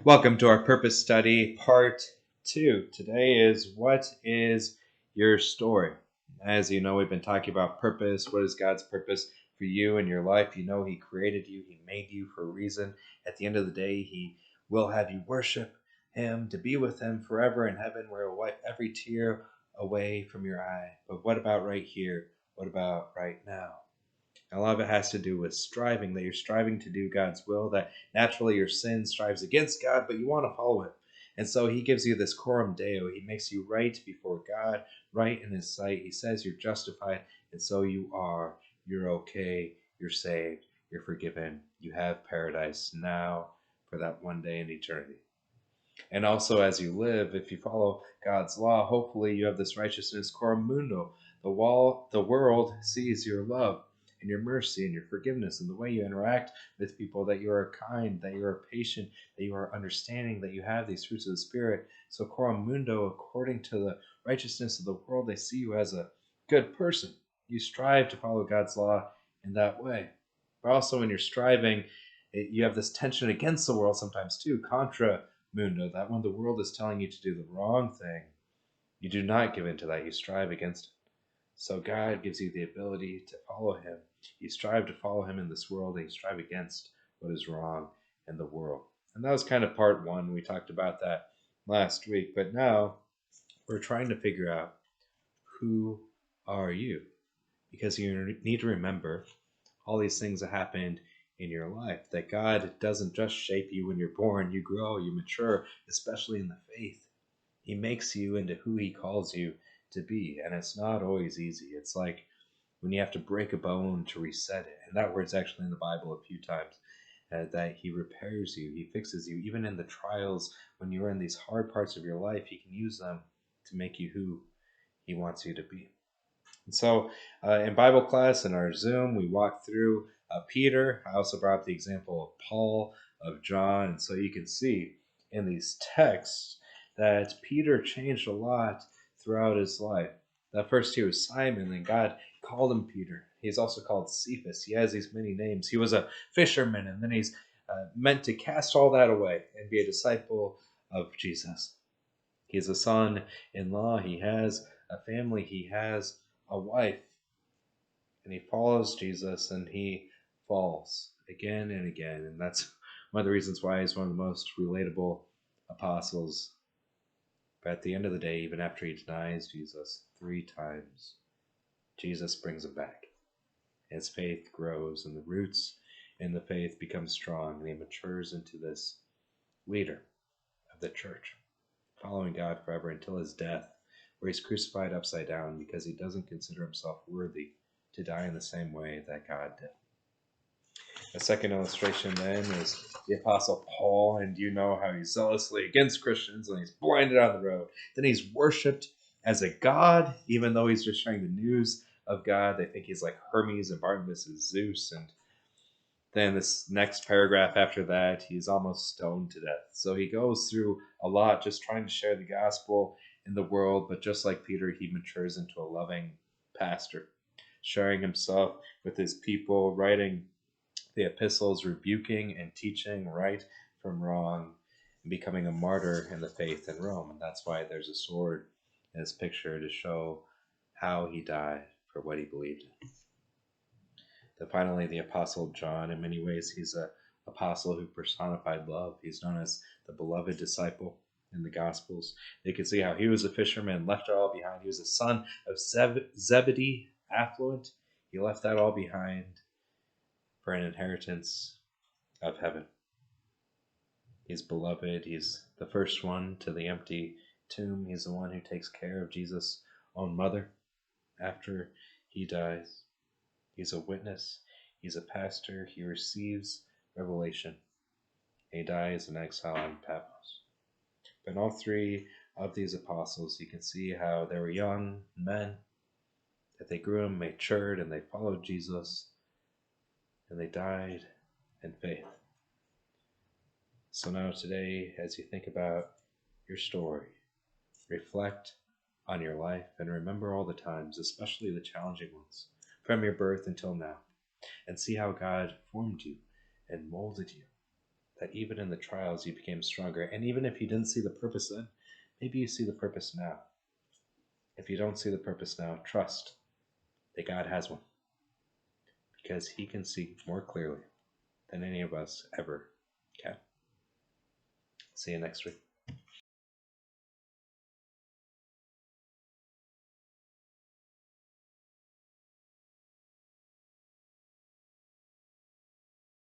Welcome to our purpose study part 2. Today is what is your story? As you know, we've been talking about purpose. What is God's purpose for you and your life? You know, He created you, He made you for a reason. At the end of the day, He will have you worship Him, to be with Him forever in heaven, where He'll wipe every tear away from your eye. But what about right here? What about right now? A lot of it has to do with striving, that you're striving to do God's will, that naturally your sin strives against God, but you want to follow Him. And so He gives you this coram Deo. He makes you right before God, right in His sight. He says you're justified, and so you are. You're okay. You're saved. You're forgiven. You have paradise now for that one day in eternity. And also, as you live, if you follow God's law, hopefully you have this righteousness coram mundo. The world sees your love and your mercy and your forgiveness and the way you interact with people, that you are kind, that you are patient, that you are understanding, that you have these fruits of the Spirit. So coram mundo, according to the righteousness of the world, they see you as a good person. You strive to follow God's law in that way. But also when you're striving, you have this tension against the world sometimes too, contra mundo, that when the world is telling you to do the wrong thing, you do not give in to that. You strive against it. So God gives you the ability to follow Him. You strive to follow Him in this world, and you strive against what is wrong in the world. And that was kind of part one. We talked about that last week. But now we're trying to figure out, who are you? Because you need to remember all these things that happened in your life, that God doesn't just shape you when you're born. You grow, you mature, especially in the faith. He makes you into who He calls you to be, and it's not always easy. It's like when you have to break a bone to reset it, and that word's actually in the Bible a few times, that He repairs you, He fixes you. Even in the trials, when you're in these hard parts of your life, He can use them to make you who He wants you to be. And so in Bible class, in our Zoom, we walked through Peter. I also brought up the example of Paul, of John. And so you can see in these texts that Peter changed a lot throughout his life. That first he was Simon, and God called him Peter. He's also called Cephas. He has these many names. He was a fisherman, and then he's meant to cast all that away and be a disciple of Jesus. He's a son-in-law. He has a family. He has a wife, and he follows Jesus, and he falls again and again. And that's one of the reasons why he's one of the most relatable apostles. But at the end of the day, even after he denies Jesus 3 times, Jesus brings him back. His faith grows, and the roots in the faith become strong, and he matures into this leader of the church, following God forever until his death, where he's crucified upside down because he doesn't consider himself worthy to die in the same way that God did. A second illustration then is the Apostle Paul, and you know how he's zealously against Christians, and he's blinded on the road. Then he's worshipped as a god, even though he's just sharing the news of God. They think he's like Hermes, and Barnabas is Zeus. And then this next paragraph after that, he's almost stoned to death. So he goes through a lot just trying to share the gospel in the world, but just like Peter, he matures into a loving pastor, sharing himself with his people, writing the epistles, rebuking and teaching right from wrong, and becoming a martyr in the faith in Rome. And that's why there's a sword in his picture, to show how he died for what he believed in. Then finally, the Apostle John, in many ways, he's an apostle who personified love. He's known as the beloved disciple in the Gospels. You can see how he was a fisherman, left it all behind. He was a son of Zebedee, affluent. He left that all behind for an inheritance of heaven. He's beloved. He's the first one to the empty tomb. He's the one who takes care of Jesus' own mother after he dies. He's a witness. He's a pastor. He receives revelation. He dies in exile on Patmos. But in all 3 of these apostles, you can see how they were young men, that they grew and matured, and they followed Jesus, and they died in faith. So now today, as you think about your story, reflect on your life and remember all the times, especially the challenging ones, from your birth until now, and see how God formed you and molded you, that even in the trials you became stronger. And even if you didn't see the purpose then, maybe you see the purpose now. If you don't see the purpose now, trust that God has one, because he can see more clearly than any of us ever can. See you next week.